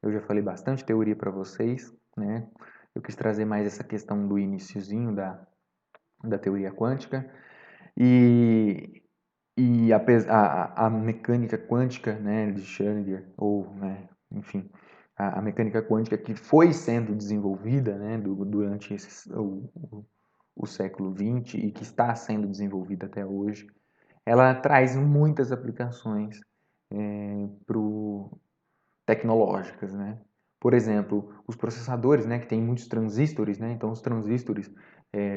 eu já falei bastante teoria para vocês, né? Eu quis trazer mais essa questão do iniciozinho da teoria quântica e, a mecânica quântica, né, de Schrödinger, ou, né, enfim, a mecânica quântica que foi sendo desenvolvida, né, durante o século XX e que está sendo desenvolvida até hoje, ela traz muitas aplicações tecnológicas, né? Por exemplo, os processadores, né, que tem muitos transistores, né? Então, os transistores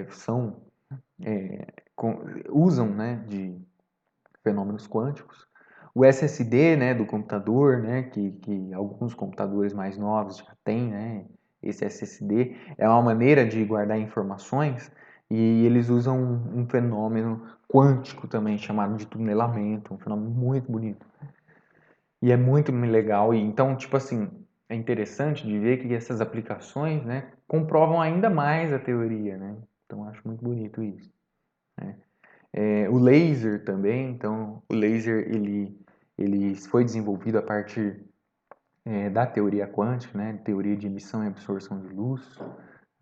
são usam, né, de fenômenos quânticos. O SSD, né, do computador, né, que alguns computadores mais novos já têm, né, esse SSD é uma maneira de guardar informações e eles usam um fenômeno quântico também chamado de tunelamento, um fenômeno muito bonito. E é muito legal e então, tipo assim, é interessante de ver que essas aplicações, né, comprovam ainda mais a teoria, né? Então, acho muito bonito isso, né? O laser também, então o laser ele foi desenvolvido a partir da teoria quântica, né, teoria de emissão e absorção de luz,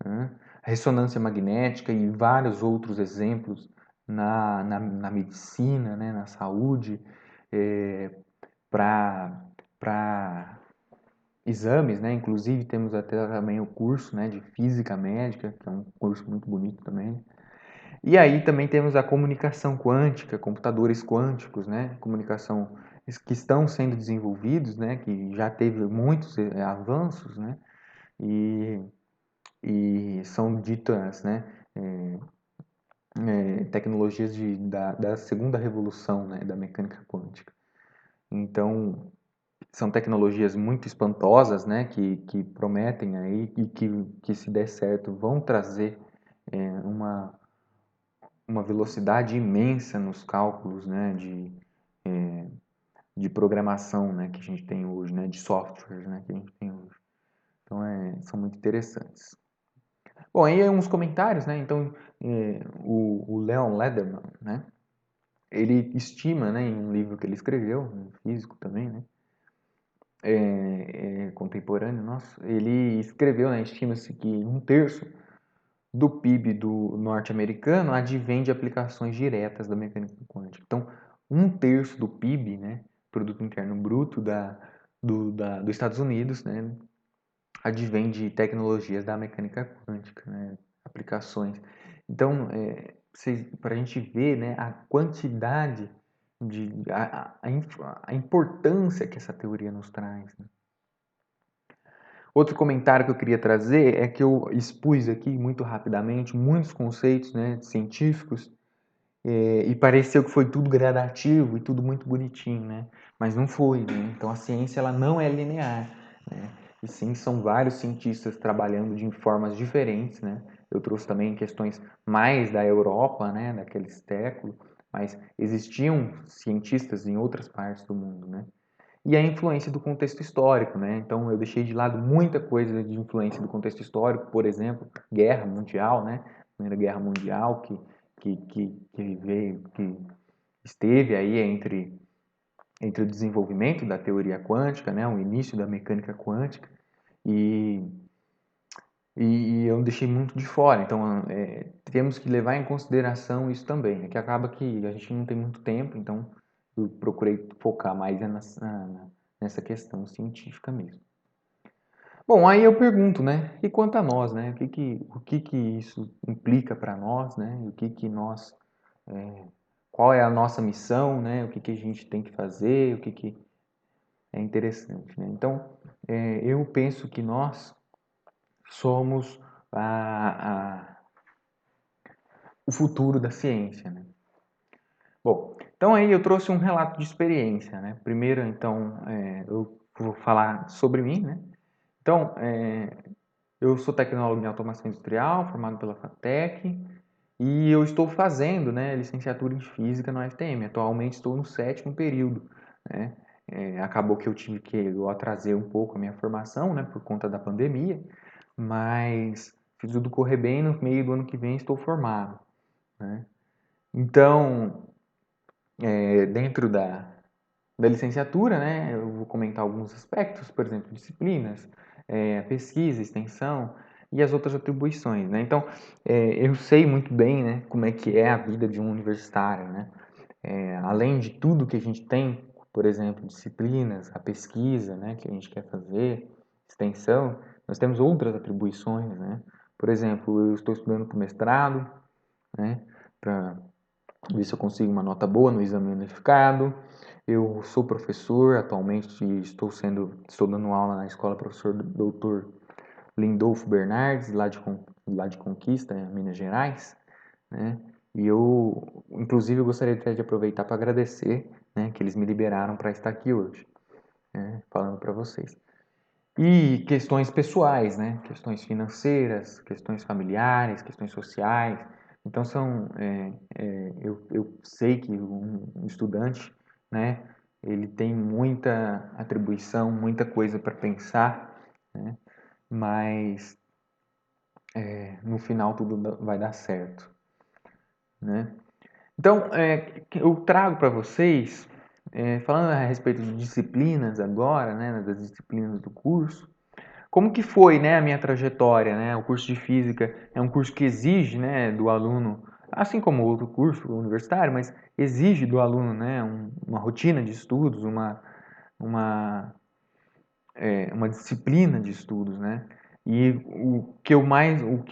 né, ressonância magnética e vários outros exemplos na medicina, né, na saúde, para exames, né, inclusive temos até também o curso, né, de física médica, que é um curso muito bonito também. E aí também temos a comunicação quântica, computadores quânticos, né? Comunicação que estão sendo desenvolvidos, né? Que já teve muitos avanços, né? E, e são ditas, né? Tecnologias da segunda revolução, né? Da mecânica quântica. Então, são tecnologias muito espantosas, né? Que prometem aí e que se der certo vão trazer uma velocidade imensa nos cálculos, né, de programação, né, que a gente tem hoje, né, de softwares, né, que a gente tem hoje. Então, são muito interessantes. Bom, aí uns comentários, né, então, o Leon Lederman, né, ele estima, né, em um livro que ele escreveu, um físico também, né, contemporâneo nosso, ele escreveu, né, estima-se que um terço do PIB do norte-americano advém de aplicações diretas da mecânica quântica. Então, um terço do PIB, né, Produto Interno Bruto dos Estados Unidos, né, advém de tecnologias da mecânica quântica, né, aplicações. Então, para a gente ver, né, a quantidade a importância que essa teoria nos traz, né? Outro comentário que eu queria trazer é que eu expus aqui muito rapidamente muitos conceitos, né, científicos e pareceu que foi tudo gradativo e tudo muito bonitinho, né? Mas não foi, né? Então a ciência ela não é linear, né? E sim, são vários cientistas trabalhando de formas diferentes, né? Eu trouxe também questões mais da Europa, né, daquele século, mas existiam cientistas em outras partes do mundo, né? E a influência do contexto histórico, né? Então eu deixei de lado muita coisa de influência do contexto histórico, por exemplo, guerra mundial, né? Primeira Guerra Mundial que veio, que esteve aí entre o desenvolvimento da teoria quântica, né? O início da mecânica quântica e e eu deixei muito de fora. Então temos que levar em consideração isso também, né? Que acaba que a gente não tem muito tempo, então eu procurei focar mais nessa questão científica mesmo. Bom, aí eu pergunto, né? E quanto a nós, né? O que que isso implica para nós, né? O que que nós, qual é a nossa missão, né? O que que a gente tem que fazer, o que que é interessante, né? Então, eu penso que nós somos o futuro da ciência, né? Bom, então aí eu trouxe um relato de experiência, né? Primeiro, então, eu vou falar sobre mim, né? Então, eu sou tecnólogo em automação industrial, formado pela FATEC, e eu estou fazendo, né, licenciatura em física na UFTM. Atualmente estou no 7º período, né? Acabou que eu atrasei um pouco a minha formação, né, por conta da pandemia, mas fiz tudo correr bem, no meio do ano que vem estou formado, né? Então, dentro da licenciatura, né, eu vou comentar alguns aspectos, por exemplo, disciplinas, pesquisa, extensão e as outras atribuições, né? Então, eu sei muito bem, né, como é que é a vida de um universitário, né? Além de tudo que a gente tem, por exemplo, disciplinas, a pesquisa, né, que a gente quer fazer, extensão, nós temos outras atribuições, né? Por exemplo, eu estou estudando para o mestrado, né, para ver se eu consigo uma nota boa no exame unificado. Eu sou professor, atualmente estou dando aula na escola professor Dr. Lindolfo Bernardes, lá de Conquista, em Minas Gerais, né? E eu, inclusive, eu gostaria até de aproveitar para agradecer, né, que eles me liberaram para estar aqui hoje, né, falando para vocês. E questões pessoais, né? Questões financeiras, questões familiares, questões sociais. Então eu sei que um estudante, né? Ele tem muita atribuição, muita coisa para pensar, né? Mas no final tudo vai dar certo, né? Então, eu trago para vocês, falando a respeito de disciplinas agora, né? Das disciplinas do curso. Como que foi, né, a minha trajetória, né? O curso de física é um curso que exige, né, do aluno, assim como outro curso universitário, mas exige do aluno, né, uma rotina de estudos, uma, uma disciplina de estudos, né? E o que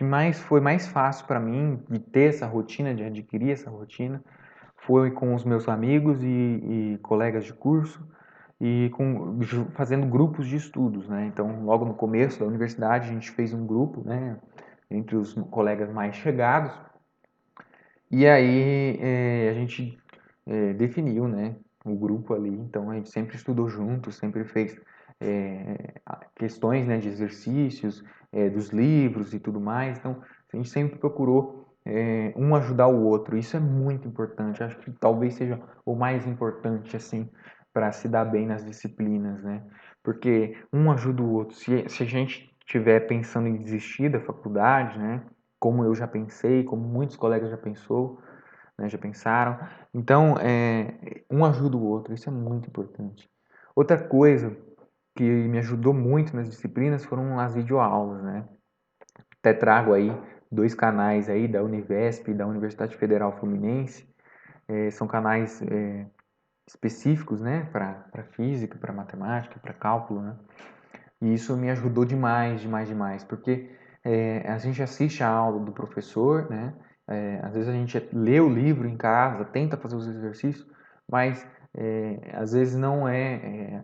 mais foi mais fácil para mim de ter essa rotina, de adquirir essa rotina, foi com os meus amigos e colegas de curso e fazendo grupos de estudos, né? Então, logo no começo da universidade, a gente fez um grupo, né, entre os colegas mais chegados, e aí a gente definiu, né, o grupo ali. Então, a gente sempre estudou junto, sempre fez questões, né, de exercícios, dos livros e tudo mais. Então, a gente sempre procurou um ajudar o outro. Isso é muito importante. Acho que talvez seja o mais importante, assim, para se dar bem nas disciplinas, né? Porque um ajuda o outro. Se a gente estiver pensando em desistir da faculdade, né? Como eu já pensei, como muitos colegas já pensou, né, já pensaram. Então, um ajuda o outro, isso é muito importante. Outra coisa que me ajudou muito nas disciplinas foram as videoaulas, né? Até trago aí 2 canais aí da Univesp e da Universidade Federal Fluminense. São canais específicos, né, para física, para matemática, para cálculo, né? E isso me ajudou demais, demais, demais, porque a gente assiste a aula do professor, né? Às vezes a gente lê o livro em casa, tenta fazer os exercícios, mas às vezes não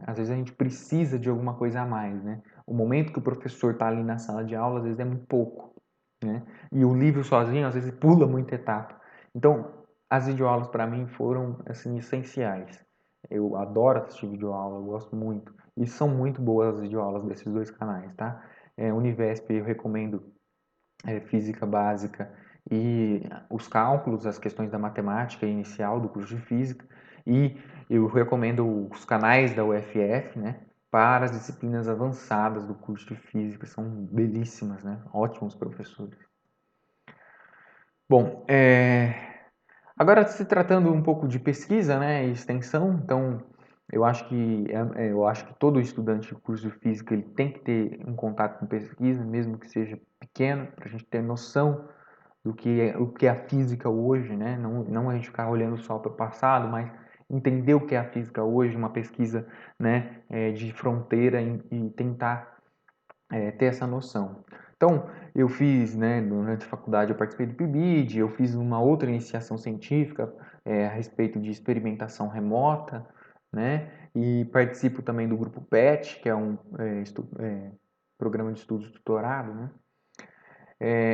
às vezes a gente precisa de alguma coisa a mais, né? O momento que o professor está ali na sala de aula, às vezes é muito pouco, né? E o livro sozinho, às vezes pula muita etapa. Então, as videoaulas para mim foram assim essenciais. Eu adoro assistir videoaula, eu gosto muito. E são muito boas as videoaulas desses 2 canais, tá? Univesp eu recomendo física básica e os cálculos, as questões da matemática inicial do curso de física. E eu recomendo os canais da UFF, né? Para as disciplinas avançadas do curso de física, são belíssimas, né? Ótimos professores. Bom, agora se tratando um pouco de pesquisa, né, e extensão, então eu acho que todo estudante de curso de física ele tem que ter um contato com pesquisa, mesmo que seja pequeno, para a gente ter noção o que é a física hoje, né? Não a gente ficar olhando só para o passado, mas entender o que é a física hoje, uma pesquisa, né, de fronteira e tentar ter essa noção. Então, eu fiz, né, durante a faculdade, eu participei do PIBID, eu fiz uma outra iniciação científica a respeito de experimentação remota, né, e participo também do grupo PET, que é um programa de estudos tutorado, né.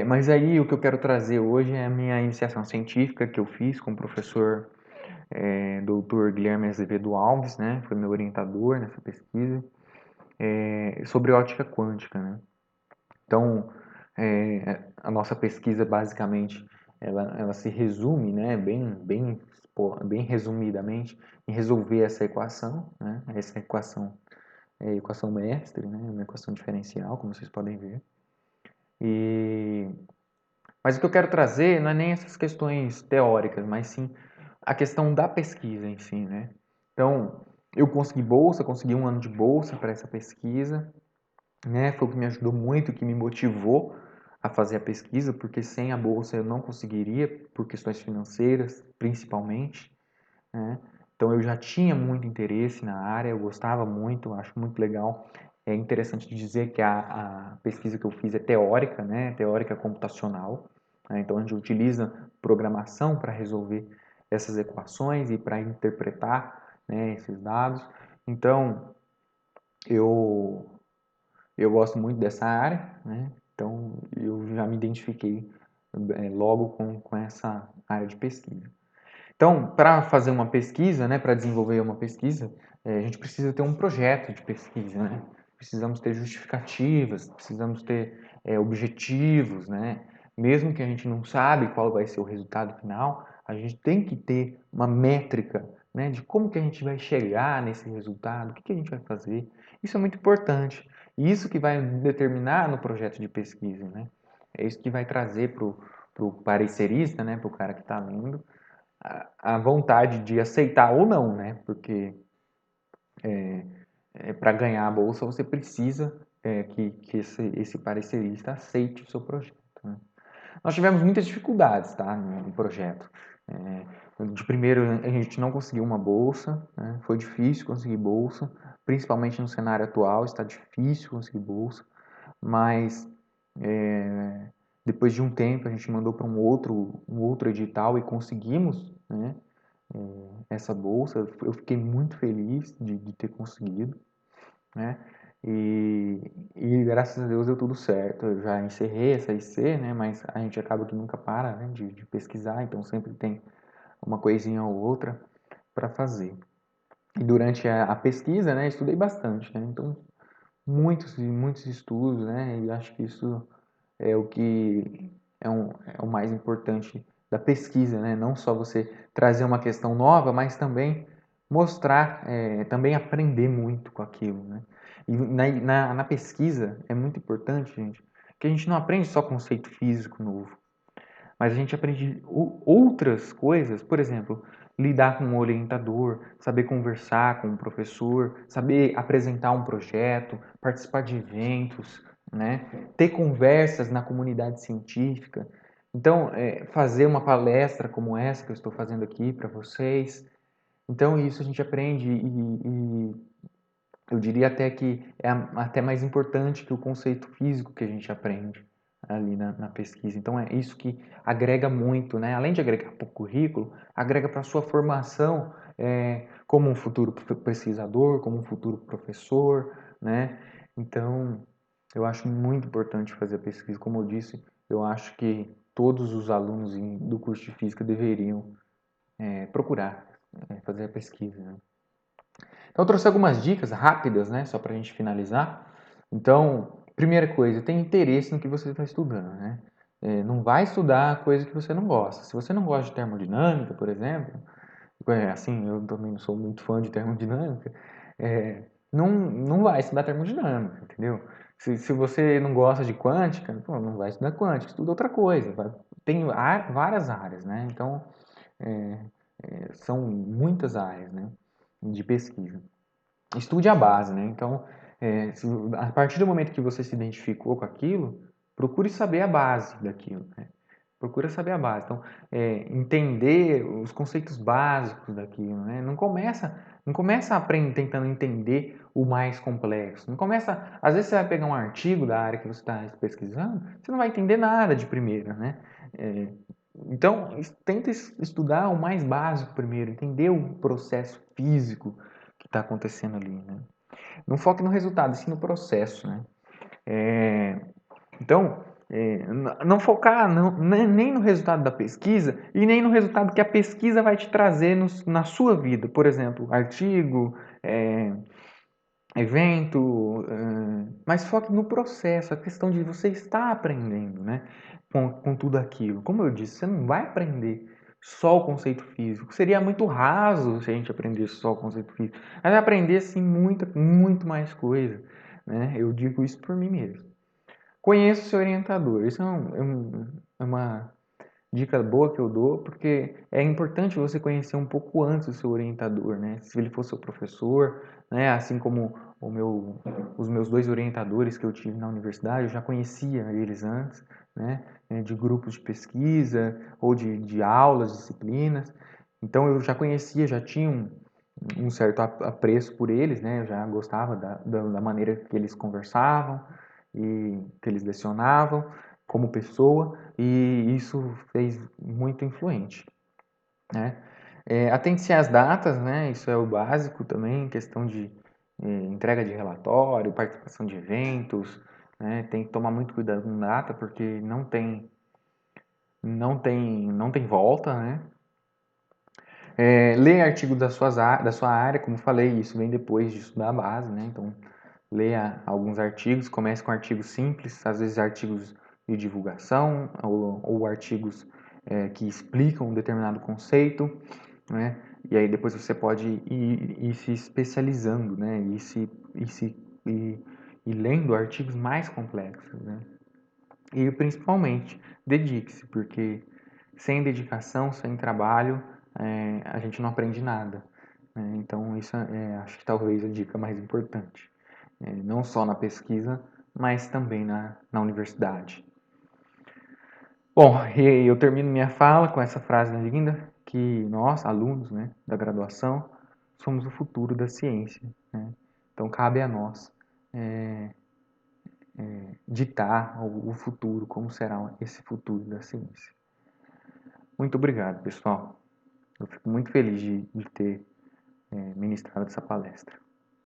Mas aí o que eu quero trazer hoje é a minha iniciação científica que eu fiz com o professor Dr. Guilherme Azevedo Alves, né, foi meu orientador nessa pesquisa, sobre ótica quântica, né. Então, a nossa pesquisa basicamente ela se resume, né, bem resumidamente, em resolver essa equação, né? Essa equação é a equação mestre, né? Uma equação diferencial, como vocês podem ver. Mas o que eu quero trazer não é nem essas questões teóricas, mas sim a questão da pesquisa em si, né? Então, eu consegui bolsa, consegui um ano de bolsa para essa pesquisa, né? Foi o que me ajudou muito, o que me motivou a fazer a pesquisa, porque sem a bolsa eu não conseguiria, por questões financeiras, principalmente, né? Então eu já tinha muito interesse na área, eu gostava muito, acho muito legal. É interessante dizer que a pesquisa que eu fiz é teórica, né? Teórica computacional, né? Então a gente utiliza programação para resolver essas equações e para interpretar, né, esses dados. Então eu eu gosto muito dessa área, né? Então eu já me identifiquei logo com essa área de pesquisa. Então, para fazer uma pesquisa, né, para desenvolver uma pesquisa, a gente precisa ter um projeto de pesquisa, né? Precisamos ter justificativas, precisamos ter objetivos, né? Mesmo que a gente não sabe qual vai ser o resultado final, a gente tem que ter uma métrica, né, de como que a gente vai chegar nesse resultado, o que que a gente vai fazer. Isso é muito importante. E isso que vai determinar no projeto de pesquisa, né? É isso que vai trazer para o parecerista, né, para o cara que está lendo, a vontade de aceitar ou não, né? Porque para ganhar a bolsa você precisa que esse parecerista aceite o seu projeto, né? Nós tivemos muitas dificuldades, tá, no projeto. De primeiro, a gente não conseguiu uma bolsa, né? Foi difícil conseguir bolsa, principalmente no cenário atual, está difícil conseguir bolsa, mas depois de um tempo a gente mandou para um outro edital e conseguimos, né, essa bolsa. Eu fiquei muito feliz de ter conseguido, né? E graças a Deus deu tudo certo. Eu já encerrei essa IC, né? Mas a gente acaba que nunca para, né, de pesquisar, então sempre tem uma coisinha ou outra para fazer. E durante a pesquisa, né, estudei bastante, né? Então, muitos estudos, né? E acho que isso é o que é o mais importante da pesquisa, né? Não só você trazer uma questão nova, mas também mostrar, também aprender muito com aquilo, né? E na pesquisa é muito importante, gente, que a gente não aprende só conceito físico novo, mas a gente aprende outras coisas, por exemplo, lidar com um orientador, saber conversar com um professor, saber apresentar um projeto, participar de eventos, né? Ter conversas na comunidade científica. Então, fazer uma palestra como essa que eu estou fazendo aqui para vocês. Então, isso a gente aprende e eu diria até que é até mais importante que o conceito físico que a gente aprende ali na pesquisa. Então é isso que agrega muito, né? Além de agregar para o currículo, agrega para a sua formação como um futuro pesquisador, como um futuro professor, né? Então eu acho muito importante fazer a pesquisa. Como eu disse, eu acho que todos os alunos do curso de física deveriam procurar fazer a pesquisa, né? Então, eu trouxe algumas dicas rápidas, né, só para a gente finalizar. Então, primeira coisa, tem interesse no que você está estudando, né? Não vai estudar coisa que você não gosta. Se você não gosta de termodinâmica, por exemplo, assim, eu também não sou muito fã de termodinâmica, não vai estudar termodinâmica, entendeu? Se você não gosta de quântica, pô, não vai estudar quântica, estuda outra coisa. Tem várias áreas, né? Então, é, são muitas áreas, né, de pesquisa. Estude a base, né? Então, a partir do momento que você se identificou com aquilo, procure saber a base daquilo, né? Procura saber a base. Então, entender os conceitos básicos daquilo, né? Não começa tentando entender o mais complexo. Não começa, às vezes você vai pegar um artigo da área que você está pesquisando, você não vai entender nada de primeira, né? É, então, tenta estudar o mais básico primeiro, entender o processo físico que está acontecendo ali, né? Não foque no resultado, sim no processo, né? É, então, não focar nem no resultado da pesquisa e nem no resultado que a pesquisa vai te trazer na sua vida. Por exemplo, artigo, é, evento, mas foque no processo, a questão de você estar aprendendo, né? Com tudo aquilo. Como eu disse, você não vai aprender só o conceito físico. Seria muito raso se a gente aprendesse só o conceito físico. Mas aprender, assim, muito mais coisa, né? Eu digo isso por mim mesmo. Conheça o seu orientador. Isso é uma dica boa que eu dou, porque é importante você conhecer um pouco antes o seu orientador, né? Se ele for seu professor, né? Assim como os meus dois orientadores que eu tive na universidade, eu já conhecia eles antes, né? De grupos de pesquisa ou de aulas, disciplinas. Então eu já conhecia, já tinha um certo apreço por eles, né? Eu já gostava da maneira que eles conversavam e que eles lecionavam como pessoa, e isso fez muito influente, né? Atente-se às datas, né? Isso é o básico também, questão de entrega de relatório, participação de eventos, né? Tem que tomar muito cuidado com data, porque não tem volta, né? Ler artigo da sua área, como falei, isso vem depois de estudar a base, né? Então, leia alguns artigos, comece com artigos simples, às vezes artigos de divulgação ou artigos que explicam um determinado conceito, né? E aí depois você pode ir se especializando, né? E, e lendo artigos mais complexos, né? E principalmente, dedique-se, porque sem dedicação, sem trabalho, a gente não aprende nada, né? Então, isso acho que talvez a dica mais importante. Não só na pesquisa, mas também na universidade. Bom, e eu termino minha fala com essa frase linda, que nós, alunos, né, da graduação, somos o futuro da ciência, né? Então, cabe a nós ditar o futuro, como será esse futuro da ciência. Muito obrigado, pessoal. Eu fico muito feliz de ter ministrado essa palestra.